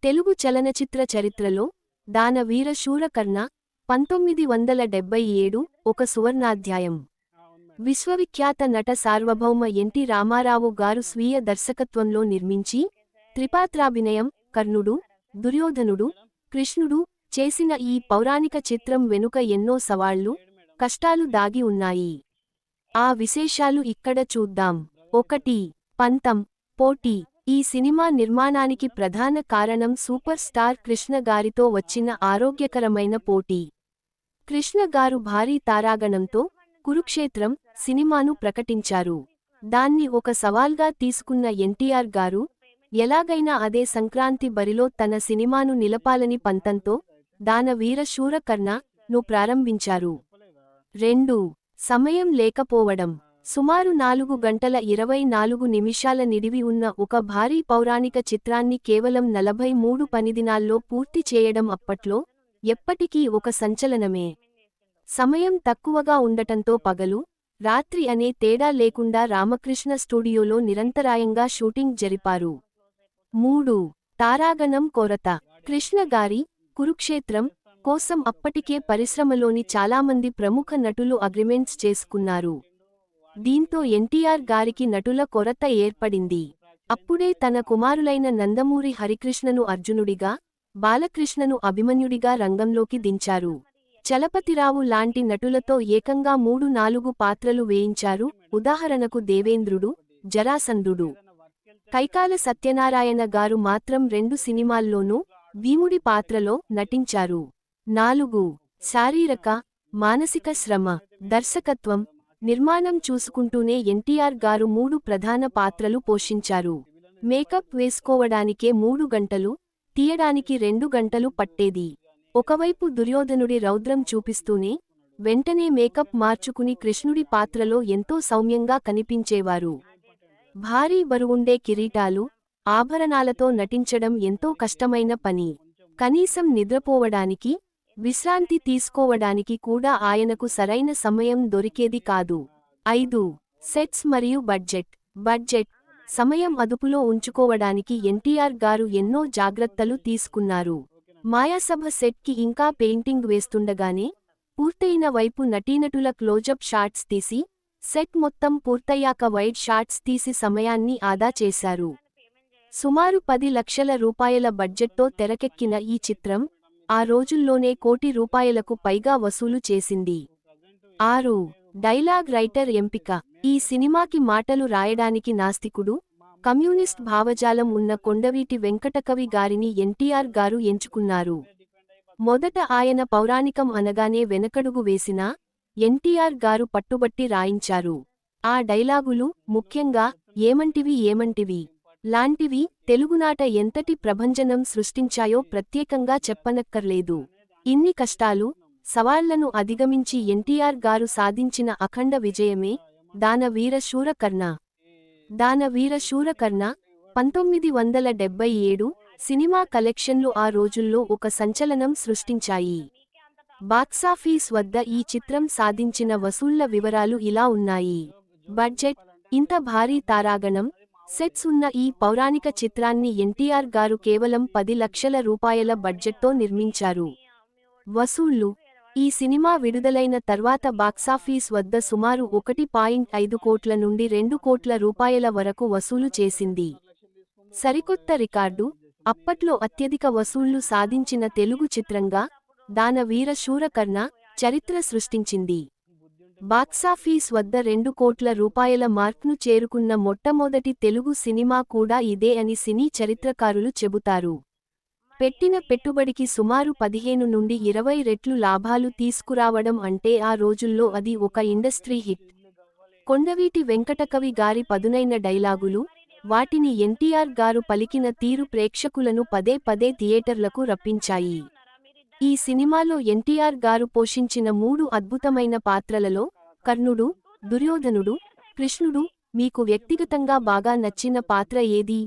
తెలుగు చలనచిత్ర చరిత్రలో దానవీర శూరకర్ణ 1977 ఒక సువర్ణాధ్యాయం. విశ్వవిఖ్యాత నట సార్వభౌమ ఎన్టీ రామారావు గారు స్వీయ దర్శకత్వంలో నిర్మించి త్రిపాత్రాభినయం కర్ణుడు, దుర్యోధనుడు, కృష్ణుడు చేసిన ఈ పౌరాణిక చిత్రం వెనుక ఎన్నో సవాళ్లు, కష్టాలు దాగి ఉన్నాయి. ఆ విశేషాలు ఇక్కడ చూద్దాం. 1. పంతం, పోటీ. ఈ సినిమా నిర్మాణానికి ప్రధాన కారణం సూపర్ స్టార్ కృష్ణ గారితో వచ్చిన ఆరోగ్యకరమైన పోటీ. కృష్ణ గారు భారీ తారాగణంతో కురుక్షేత్రం సినిమాను ప్రకటించారు. దాన్ని ఒక సవాల్గా తీసుకున్న ఎన్టీఆర్ గారు ఎలాగైనా అదే సంక్రాంతి బరిలో తన సినిమాను నిలపాలని పంతంతో దానవీర శూరకర్ణ ను ప్రారంభించారు. 2. సమయం లేకపోవడం. సుమారు 4 గంటల 24 నిమిషాల నిడివి ఉన్న ఒక భారీ పౌరాణిక చిత్రాన్ని కేవలం 43 పనిదినాల్లో పూర్తి చేయడం అప్పట్లో ఎప్పటికీ ఒక సంచలనమే. సమయం తక్కువగా ఉండటంతో పగలు, రాత్రి అనే తేడా లేకుండా రామకృష్ణ స్టూడియోలో నిరంతరాయంగా షూటింగ్ జరిపారు. 3. తారాగణం కొరత. కృష్ణ గారి కురుక్షేత్రం కోసం అప్పటికే పరిశ్రమలోని చాలామంది ప్రముఖ నటులు అగ్రిమెంట్స్ చేసుకున్నారు. దీంతో ఎన్టీఆర్ గారికి నటుల కొరత ఏర్పడింది. అప్పుడే తన కుమారులైన నందమూరి హరికృష్ణను అర్జునుడిగా, బాలకృష్ణను అభిమన్యుడిగా రంగంలోకి దించారు. చలపతిరావు లాంటి నటులతో ఏకంగా 3-4 పాత్రలు వేయించారు. ఉదాహరణకు దేవేంద్రుడు, జరాసంధుడు. కైకాల సత్యనారాయణ గారు మాత్రం 2 సినిమాల్లోనూ భీముడి పాత్రలో నటించారు. 4. శారీరక, మానసిక శ్రమ. దర్శకత్వం, నిర్మాణం చూసుకుంటూనే ఎన్టీఆర్ గారు 3 ప్రధాన పాత్రలు పోషించారు. మేకప్ వేసుకోవడానికే 3 గంటలు, తీయడానికి 2 గంటలు పట్టేది. ఒకవైపు దుర్యోధనుడి రౌద్రం చూపిస్తూనే వెంటనే మేకప్ మార్చుకుని కృష్ణుడి పాత్రలో ఎంతో సౌమ్యంగా కనిపించేవారు. భారీ బరువుండే కిరీటాలు, ఆభరణాలతో నటించడం ఎంతో కష్టమైన పని. కనీసం నిద్రపోవడానికి, విశ్రాంతి తీసుకోవడానికి కూడా ఆయనకు సరైన సమయం దొరికేది కాదు. 5. సెట్స్ మరియు బడ్జెట్. సమయం అదుపులో ఉంచుకోవడానికి ఎన్టీఆర్ గారు ఎన్నో జాగ్రత్తలు తీసుకున్నారు. మాయాసభ సెట్కి ఇంకా పెయింటింగ్ వేస్తుండగానే పూర్తయిన వైపు నటీనటుల క్లోజప్ షాట్స్ తీసి, సెట్ మొత్తం పూర్తయ్యాక వైడ్ షాట్స్ తీసి సమయాన్ని ఆదా చేశారు. సుమారు 10 లక్షల రూపాయల బడ్జెట్తో తెరకెక్కిన ఈ చిత్రం ఆ రోజుల్లోనే ₹1 కోటి పైగా వసూలు చేసింది. 6. డైలాగ్ రైటర్ ఎంపిక. ఈ సినిమాకి మాటలు రాయడానికి నాస్తికుడు, కమ్యూనిస్ట్ భావజాలం ఉన్న కొండవీటి వెంకటకవి గారిని ఎన్టీఆర్ గారు ఎంచుకున్నారు. మొదట ఆయన పౌరాణికం అనగానే వెనకడుగు వేసినా ఎన్టీఆర్ గారు పట్టుబట్టి రాయించారు. ఆ డైలాగులు, ముఖ్యంగా ఏమంటివి లాంటివి తెలుగునాట ఎంతటి ప్రభంజనం సృష్టించాయో ప్రత్యేకంగా చెప్పనక్కర్లేదు. ఇన్ని కష్టాలు, సవాళ్లను అధిగమించి ఎన్టీఆర్ గారు సాధించిన అఖండ విజయమే దానవీర శూరకర్ణ. దానవీర శూరకర్ణ 1977 సినిమా కలెక్షన్లు ఆ రోజుల్లో ఒక సంచలనం సృష్టించాయి. బాక్సాఫీస్ వద్ద ఈ చిత్రం సాధించిన వసూళ్ల వివరాలు ఇలా ఉన్నాయి. బడ్జెట్. ఇంత భారీ తారాగణం, సెట్స్ ఉన్న ఈ పౌరాణిక చిత్రాన్ని ఎన్టీఆర్ గారు కేవలం 10 లక్షల రూపాయల బడ్జెట్తో నిర్మించారు. వసూళ్లు. ఈ సినిమా విడుదలైన తర్వాత బాక్సాఫీస్ వద్ద సుమారు ₹1.5 కోట్ల నుండి ₹2 కోట్ల వరకు వసూలు చేసింది. సరికొత్త రికార్డు. అప్పట్లో అత్యధిక వసూళ్లు సాధించిన తెలుగు చిత్రంగా దానవీర శూరకర్ణ చరిత్ర సృష్టించింది. బాక్సాఫీస్ వద్ద ₹2 కోట్ల మార్క్ను చేరుకున్న మొట్టమొదటి తెలుగు సినిమా కూడా ఇదే అని సినీ చరిత్రకారులు చెబుతారు. పెట్టిన పెట్టుబడికి సుమారు 15 నుండి 20 రెట్లు లాభాలు తీసుకురావడం అంటే ఆ రోజుల్లో అది ఒక ఇండస్ట్రీ హిట్. కొండవీటి వెంకటకవి గారి పదునైన డైలాగులు, వాటిని ఎన్టీఆర్ గారు పలికిన తీరు ప్రేక్షకులను పదే పదే థియేటర్లకు రప్పించాయి. ఈ సినిమాలో ఎన్టీఆర్ గారు పోషించిన 3 అద్భుతమైన పాత్రలలో కర్ణుడు, దుర్యోధనుడు, కృష్ణుడు. మీకు వ్యక్తిగతంగా బాగా నచ్చిన పాత్ర ఏది?